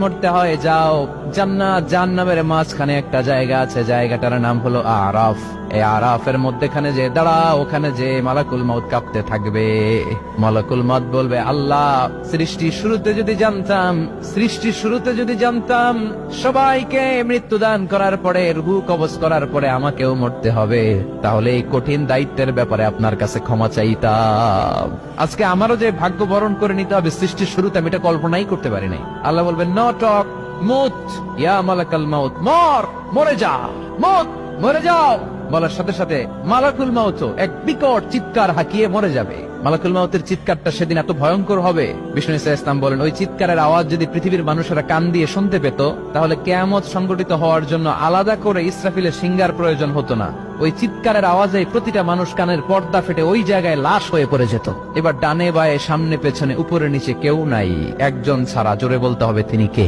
মরতে হয় যাও জান্নাত জাহান্নামের মাঝখানে একটা জায়গা আছে, জায়গাটার নাম হলো আরাফ। এই আরাফের মধ্যখানে যে দাঁড়াও, ওখানে যে মালাকুল মউত কাঁপতে থাকবে। মালাকুল মউত বলবে, আল্লাহ সৃষ্টির শুরুতে যদি জানতাম সবাইকে মৃত্যুদান করার পরে রূহ কবজ করার পরে আমাকেও মরতে হবে, তাহলে এই কঠিন দায়িত্বের ব্যাপারে আপনার কাছে ক্ষমা চাইতাম। আজকে আমারও যে ভাগ্য বরণ করে নিতে হবে সৃষ্টির শুরুতে, আমি এটা কল্পনাই করতে পারি নাই। আল্লাহ বলবেন, নো টক, মুত ইয়া মালাকাল মাউত, মরে যাও। বলার সাথে সাথে মালাকুল মাউত এক বিকট চিৎকার হাঁকিয়ে মরে যাবে। মালাকুল মাউতের চিৎকারটা সেদিন এত ভয়ঙ্কর হবে, বিষ্ণু ইসা ইসলাম বলেন, ওই চিৎকারের আওয়াজ যদি পৃথিবীর মানুষেরা কান দিয়ে শুনতে পেত, তাহলে কিয়ামত সংগঠিত হওয়ার জন্য আলাদা করে ইসরাফিলের সিঙ্গার প্রয়োজন হতো না। ওই চিৎকারের আওয়াজে প্রতিটা মানুষ কানের পর্দা ফেটে ওই জায়গায় লাশ হয়ে পড়ে যেত। এবার ডানে বায়ে সামনে পেছনে উপরে নিচে কেউ নাই, একজন ছাড়া। জোরে বলতে হবে, তিনি কে?